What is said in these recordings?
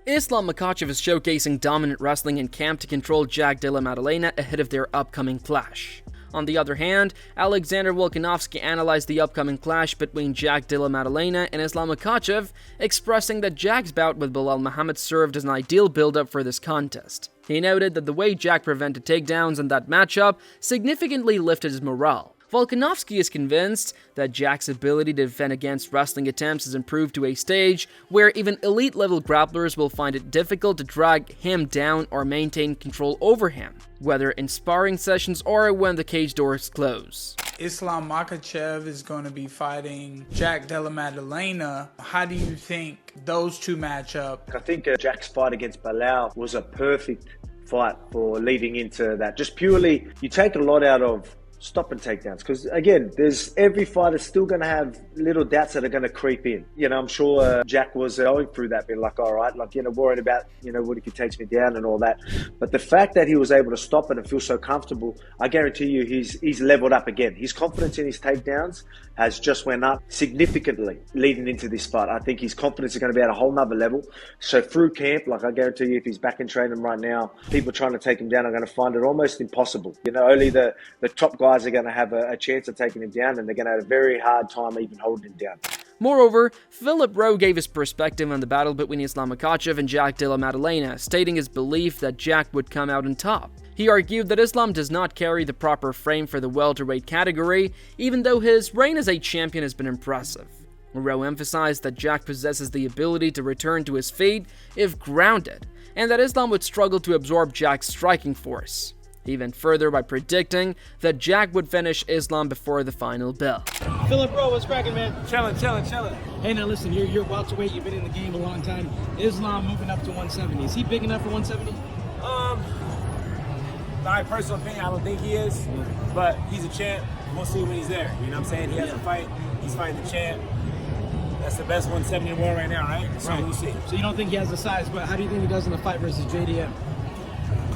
Islam Makhachev is showcasing dominant wrestling in camp to control Jack Della Maddalena ahead of their upcoming clash. On the other hand, Alexander Volkanovski analyzed the upcoming clash between Jack Della Maddalena and Islam Makhachev, expressing that Jack's bout with Belal Muhammad served as an ideal build-up for this contest. He noted that the way Jack prevented takedowns in that matchup significantly lifted his morale. Volkanovski is convinced that Jack's ability to defend against wrestling attempts has improved to a stage where even elite-level grapplers will find it difficult to drag him down or maintain control over him, whether in sparring sessions or when the cage doors close. Islam Makhachev is going to be fighting Jack Della Maddalena. How do you think those two match up? I think Jack's fight against Belal was a perfect fight for leading into that. Just purely, you take a lot out of stop and takedowns, because again, there's every fighter's still going to have little doubts that are going to creep in. I'm sure Jack was going through that, being like, all right, worried about, what if he takes me down and all that. But the fact that he was able to stop it and feel so comfortable, I guarantee you he's leveled up again. His confidence in his takedowns has just went up significantly leading into this fight. I think his confidence is going to be at a whole nother level. So through camp, I guarantee you, if he's back in training right now, people trying to take him down are going to find it almost impossible. Only the top guys are going to have a chance of taking him down, and they're going to have a very hard time even holding him down. Moreover, Philip Rowe gave his perspective on the battle between Islam Makhachev and Jack Della Maddalena, stating his belief that Jack would come out on top. He argued that Islam does not carry the proper frame for the welterweight category, even though his reign as a champion has been impressive. Rowe emphasized that Jack possesses the ability to return to his feet if grounded, and that Islam would struggle to absorb Jack's striking force. He went further by predicting that Jack would finish Islam before the final bell. Philip Rowe, what's cracking, man? Chillin'. Hey, now listen, you're welterweight, you've been in the game a long time. Islam moving up to 170. Is he big enough for 170? My personal opinion, I don't think he is, but he's a champ. We'll see when he's there. You know what I'm saying? He has a fight. He's fighting the champ. That's the best 170 in the world right now, right? So we'll see. So you don't think he has the size, but how do you think he does in the fight versus JDM?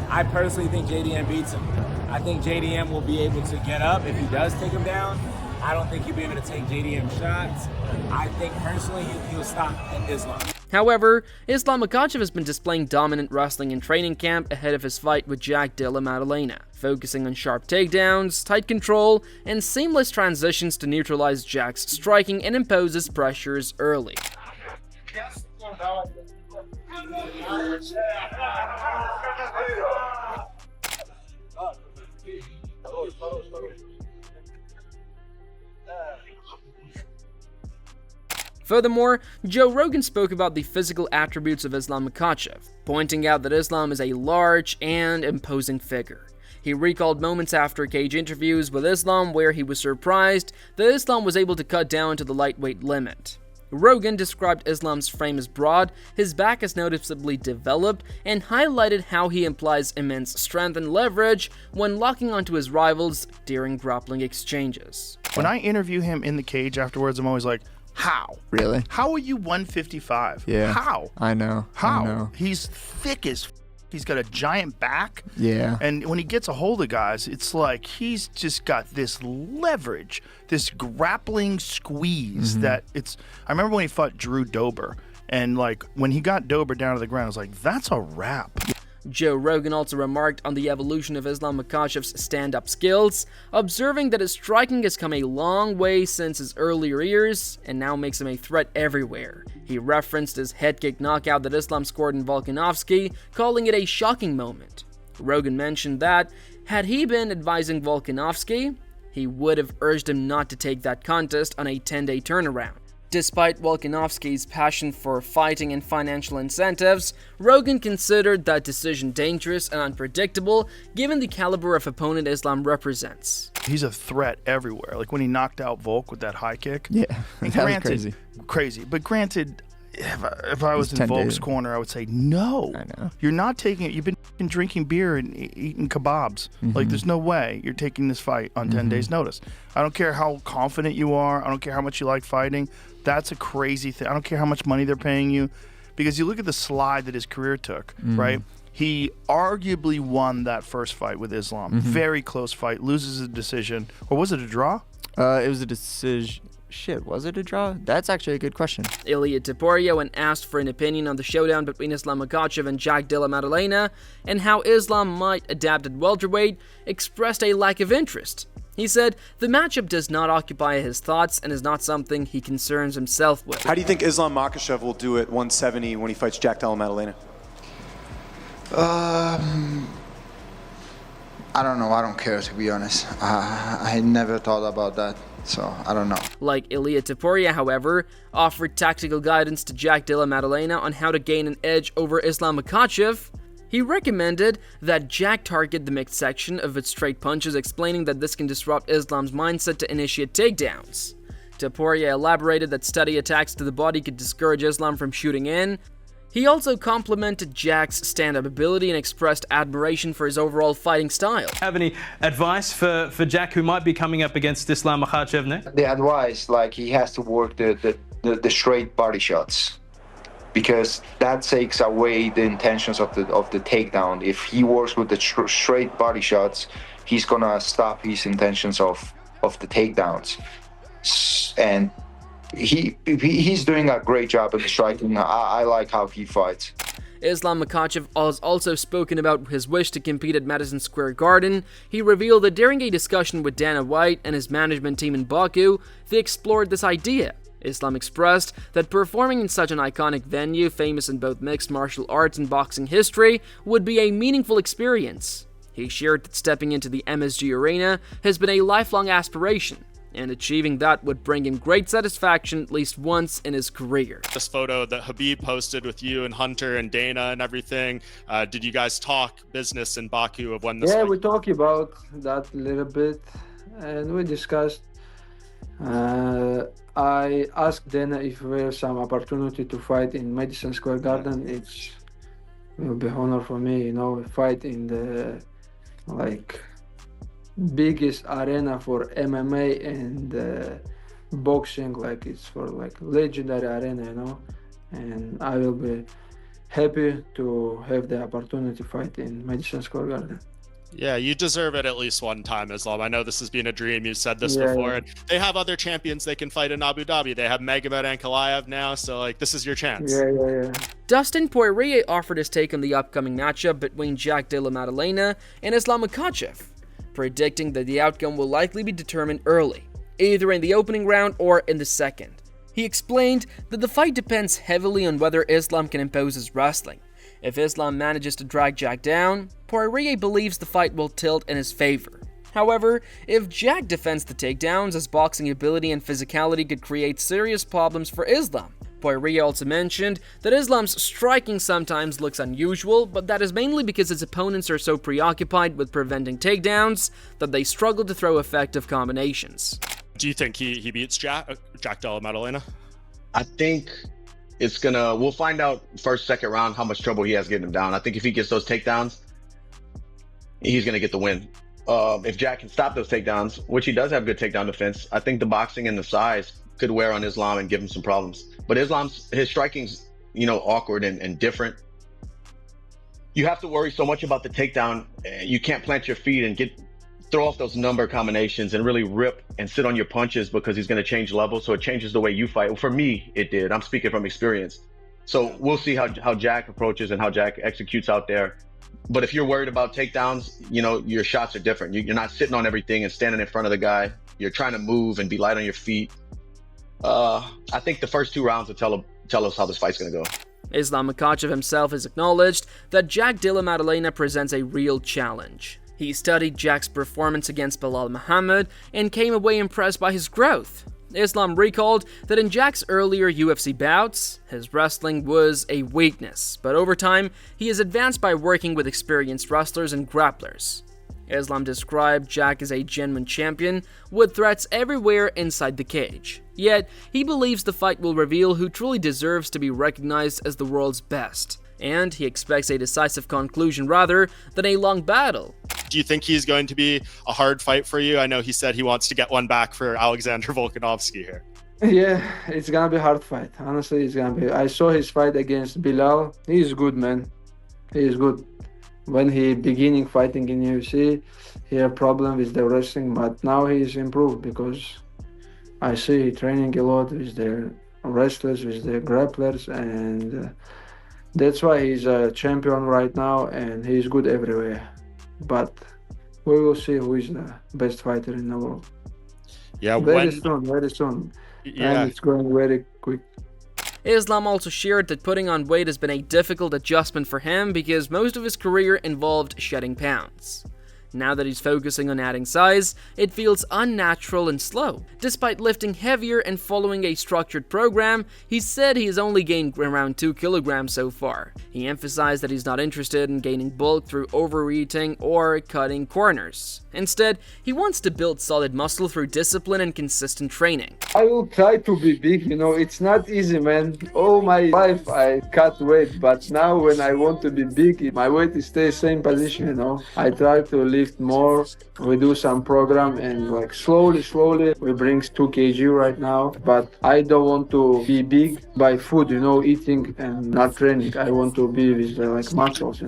I personally think JDM beats him. I think JDM will be able to get up if he does take him down. I don't think he'll be able to take JDM shots. I think personally he'll stop at Islam. However, Islam Makhachev has been displaying dominant wrestling in training camp ahead of his fight with Jack Della Maddalena, focusing on sharp takedowns, tight control, and seamless transitions to neutralize Jack's striking and impose his pressures early. Furthermore, Joe Rogan spoke about the physical attributes of Islam Makhachev, pointing out that Islam is a large and imposing figure. He recalled moments after cage interviews with Islam where he was surprised that Islam was able to cut down to the lightweight limit. Rogan described Islam's frame as broad, his back is noticeably developed, and highlighted how he implies immense strength and leverage when locking onto his rivals during grappling exchanges. When I interview him in the cage afterwards, I'm always like, how? Really? How are you 155? Yeah. How? I know. How? I know. He's thick as he's got a giant back. Yeah. And when he gets a hold of guys, it's like he's just got this leverage, this grappling squeeze that it's... I remember when he fought Drew Dober, and when he got Dober down to the ground, I was like, that's a wrap. Joe Rogan also remarked on the evolution of Islam Makhachev's stand-up skills, observing that his striking has come a long way since his earlier years and now makes him a threat everywhere. He referenced his head kick knockout that Islam scored in Volkanovski, calling it a shocking moment. Rogan mentioned that, had he been advising Volkanovski, he would have urged him not to take that contest on a 10-day turnaround. Despite Volkanovski's passion for fighting and financial incentives, Rogan considered that decision dangerous and unpredictable given the caliber of opponent Islam represents. He's a threat everywhere. Like when he knocked out Volk with that high kick. Yeah, that was crazy. But granted, if I was in Volk's corner, I would say, no. I know. You're not taking it. You've been drinking beer and eating kebabs. Like, there's no way you're taking this fight on 10 days' notice. I don't care how confident you are. I don't care how much you like fighting. That's a crazy thing. I don't care how much money they're paying you. Because you look at the slide that his career took, right? He arguably won that first fight with Islam. Very close fight, loses a decision. Or was it a draw? It was a decision. Shit, was it a draw? That's actually a good question. Ilia Topuria, when asked for an opinion on the showdown between Islam Makhachev and Jack Della Maddalena and how Islam might adapt at welterweight, expressed a lack of interest. He said, the matchup does not occupy his thoughts and is not something he concerns himself with. How do you think Islam Makhachev will do at 170 when he fights Jack Della Maddalena? I don't know. I don't care, to be honest. I never thought about that, so I don't know. Like Ilia Topuria, however, offered tactical guidance to Jack Della Maddalena on how to gain an edge over Islam Makhachev. He recommended that Jack target the midsection of its straight punches, explaining that this can disrupt Islam's mindset to initiate takedowns. Topuria elaborated that steady attacks to the body could discourage Islam from shooting in. He also complimented Jack's stand-up ability and expressed admiration for his overall fighting style. Have any advice for Jack, who might be coming up against Islam Makhachev next? The advice, like, he has to work the straight body shots, because that takes away the intentions of the takedown. If he works with the straight body shots, he's gonna stop his intentions of the takedowns. And he's doing a great job at striking. I like how he fights. Islam Makhachev has also spoken about his wish to compete at Madison Square Garden. He revealed that during a discussion with Dana White and his management team in Baku, they explored this idea. Islam expressed that performing in such an iconic venue, famous in both mixed martial arts and boxing history, would be a meaningful experience. He shared that stepping into the MSG Arena has been a lifelong aspiration, and achieving that would bring him great satisfaction at least once in his career. This photo that Khabib posted with you and Hunter and Dana and everything, did you guys talk business in Baku of when this Yeah, fight? we talked about that a little bit, and we discussed. I asked Dana if there's some opportunity to fight in Madison Square Garden. It will be honor for me, fight in the biggest arena for MMA and boxing. It's for legendary arena, and I will be happy to have the opportunity to fight in Madison Square Garden. Yeah, you deserve it at least one time, Islam. I know this has been a dream. You've said this before. And they have other champions they can fight in Abu Dhabi. They have Magomed Ankalaev now, so this is your chance. Yeah. Dustin Poirier offered his take on the upcoming matchup between Jack Della Maddalena and Islam Makhachev, predicting that the outcome will likely be determined early, either in the opening round or in the second. He explained that the fight depends heavily on whether Islam can impose his wrestling. If Islam manages to drag Jack down, Poirier believes the fight will tilt in his favor. However, if Jack defends the takedowns, his boxing ability and physicality could create serious problems for Islam. Poirier also mentioned that Islam's striking sometimes looks unusual, but that is mainly because his opponents are so preoccupied with preventing takedowns that they struggle to throw effective combinations. Do you think he beats Jack Della Maddalena? I think we'll find out first, second round how much trouble he has getting him down. I think if he gets those takedowns, he's going to get the win. If Jack can stop those takedowns, which he does have good takedown defense, I think the boxing and the size could wear on Islam and give him some problems. But his striking's, awkward and different. You have to worry so much about the takedown. You can't plant your feet and throw off those number combinations and really rip and sit on your punches, because he's going to change levels. So it changes the way you fight. Well, for me, it did. I'm speaking from experience. So we'll see how Jack approaches and how Jack executes out there. But if you're worried about takedowns, your shots are different. You're not sitting on everything and standing in front of the guy. You're trying to move and be light on your feet. I think the first 2 rounds will tell us how this fight's going to go. Islam Makhachev himself has acknowledged that Jack Della Maddalena presents a real challenge. He studied Jack's performance against Belal Muhammad and came away impressed by his growth. Islam recalled that in Jack's earlier UFC bouts, his wrestling was a weakness, but over time, he has advanced by working with experienced wrestlers and grapplers. Islam described Jack as a genuine champion with threats everywhere inside the cage. Yet, he believes the fight will reveal who truly deserves to be recognized as the world's best, and he expects a decisive conclusion rather than a long battle. Do you think he's going to be a hard fight for you? I know he said he wants to get one back for Alexander Volkanovski here. Yeah, it's gonna be a hard fight. Honestly, it's gonna be. I saw his fight against Bilal. He's good, man. He is good. When he beginning fighting in UFC, he had problem with the wrestling, but now he's improved because I see he training a lot with the wrestlers, with the grapplers, and that's why he's a champion right now, and he's good everywhere. But we will see who is the best fighter in the world. Yeah, very soon. Yeah. And it's going very quick. Islam also shared that putting on weight has been a difficult adjustment for him because most of his career involved shedding pounds. Now that he's focusing on adding size, it feels unnatural and slow. Despite lifting heavier and following a structured program, he said he has only gained around 2 kilograms so far. He emphasized that he's not interested in gaining bulk through overeating or cutting corners. Instead, he wants to build solid muscle through discipline and consistent training. I will try to be big, it's not easy, man. All my life I cut weight, but now when I want to be big, my weight stays same position, I try to lift more. We do some program and like slowly we bring 2 kg right now, but I don't want to be big by food, eating and not training. I want to be with like muscles,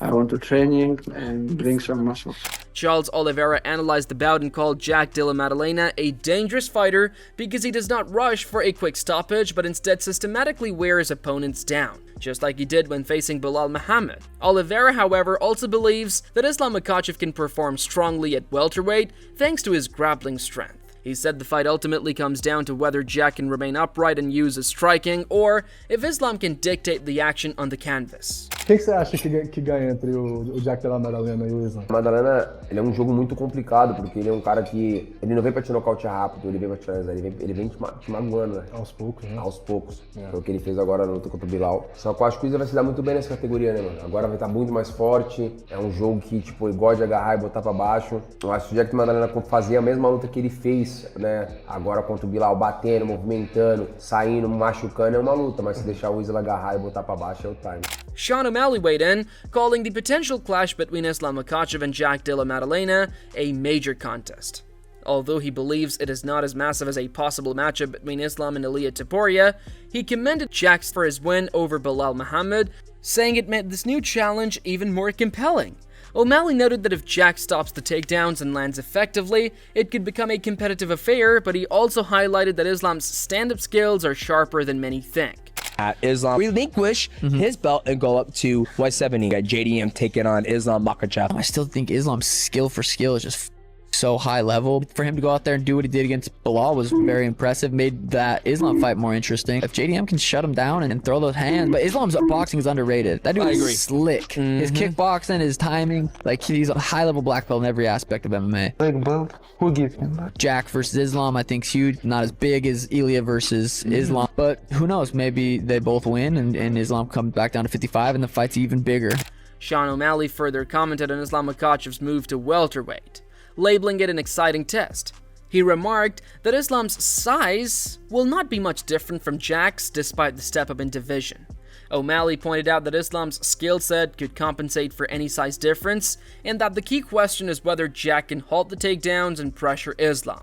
I want to training and bring some muscles. Charles Oliveira analyzed the bout and called Jack Della Maddalena a dangerous fighter because he does not rush for a quick stoppage, but instead systematically wears opponents down, just like he did when facing Belal Muhammad. Oliveira, however, also believes that Islam Makhachev can perform strongly at welterweight thanks to his grappling strength. He said the fight ultimately comes down to whether Jack can remain upright and use his striking, or if Islam can dictate the action on the canvas. O que você acha que ganha entre o Jack Della Maddalena e o Islam? Maddalena, ele é um jogo muito complicado, porque ele é um cara que ele não vem pra te nocautear rápido, ele vem pra te finalizar, ele vem te magoando, né? Aos poucos, né? Aos poucos. Foi o que ele fez agora na luta contra o Bilal. Só que eu acho que o Islam vai se dar muito bem nessa categoria, né, mano? Agora vai estar muito mais forte, é um jogo que, tipo, ele gosta de agarrar e botar pra baixo. Eu acho que o Jack Maddalena fazia a mesma luta que ele fez, né? Agora contra o Bilal, batendo, movimentando, saindo, machucando, é uma luta, mas se deixar o Islam agarrar e botar pra baixo é o time. Sean O'Malley weighed in, calling the potential clash between Islam Makhachev and Jack Della Maddalena a major contest. Although he believes it is not as massive as a possible matchup between Islam and Ilia Topuria, he commended Jack for his win over Belal Muhammad, saying it made this new challenge even more compelling. O'Malley noted that if Jack stops the takedowns and lands effectively, it could become a competitive affair, but he also highlighted that Islam's stand-up skills are sharper than many think. Islam relinquish his belt and go up to 170. Got JDM taking on Islam Makhachev. I still think Islam's skill for skill is just so high level. For him to go out there and do what he did against Belal was very impressive, made that Islam fight more interesting. If JDM can shut him down and throw those hands, but Islam's boxing is underrated. That dude is slick. His kickboxing, his timing, like he's a high level black belt in every aspect of MMA. Who gives him that? Jack versus Islam, I think, is huge. Not as big as Ilia versus Islam, but who knows? Maybe they both win and Islam comes back down to 55 and the fight's even bigger. Sean O'Malley further commented on Islam Makhachev's move to welterweight, labeling it an exciting test. He remarked that Islam's size will not be much different from Jack's despite the step up in division. O'Malley pointed out that Islam's skill set could compensate for any size difference, and that the key question is whether Jack can halt the takedowns and pressure Islam.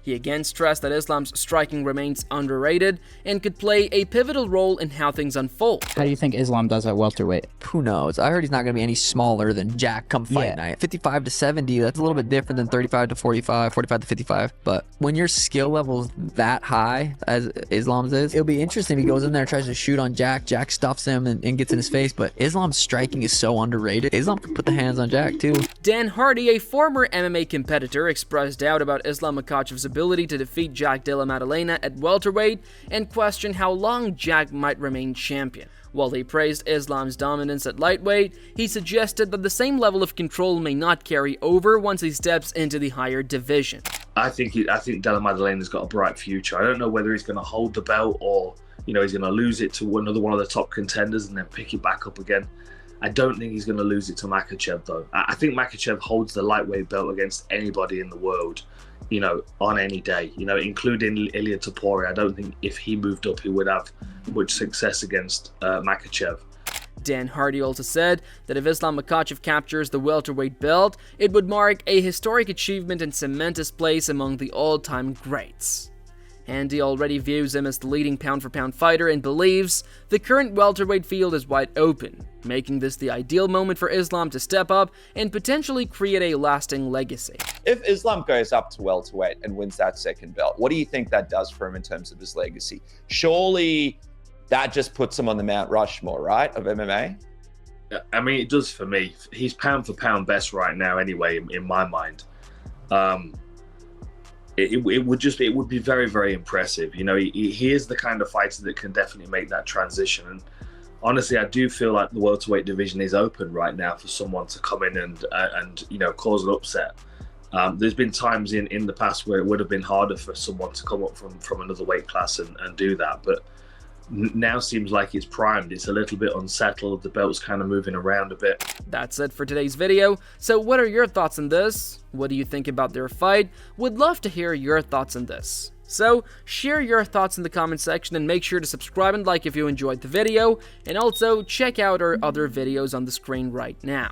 He again stressed that Islam's striking remains underrated and could play a pivotal role in how things unfold. How do you think Islam does at welterweight? Who knows? I heard he's not going to be any smaller than Jack come fight night. 55 to 70, that's a little bit different than 35 to 45, 45 to 55. But when your skill level's that high, as Islam's is, it'll be interesting if he goes in there and tries to shoot on Jack. Jack stuffs him and gets in his face, but Islam's striking is so underrated. Islam can put the hands on Jack too. Dan Hardy, a former MMA competitor, expressed doubt about Islam Makhachev's ability to defeat Jack Della Maddalena at welterweight and questioned how long Jack might remain champion. While he praised Islam's dominance at lightweight, he suggested that the same level of control may not carry over once he steps into the higher division. I think Della Maddalena's got a bright future. I don't know whether he's going to hold the belt or he's going to lose it to another one of the top contenders and then pick it back up again. I don't think he's going to lose it to Makhachev though. I think Makhachev holds the lightweight belt against anybody in the world, on any day, including Ilia Topuria. I don't think if he moved up, he would have much success against Makhachev. Dan Hardy also said that if Islam Makhachev captures the welterweight belt, it would mark a historic achievement and cement his place among the all-time greats. Andy already views him as the leading pound-for-pound fighter and believes the current welterweight field is wide open, making this the ideal moment for Islam to step up and potentially create a lasting legacy. If Islam goes up to welterweight and wins that second belt, what do you think that does for him in terms of his legacy? Surely that just puts him on the Mount Rushmore, right, of MMA? I mean, it does for me. He's pound for pound best right now anyway, in my mind. It would be very, very impressive. You know, he is the kind of fighter that can definitely make that transition. And honestly, I do feel like the welterweight division is open right now for someone to come in and you know, cause an upset. There's been times in the past where it would have been harder for someone to come up from another weight class and do that, but now seems like it's primed. It's a little bit unsettled. The belt's kind of moving around a bit. That's it for today's video. So what are your thoughts on this? What do you think about their fight? Would love to hear your thoughts on this. So share your thoughts in the comment section and make sure to subscribe and like if you enjoyed the video, and also check out our other videos on the screen right now.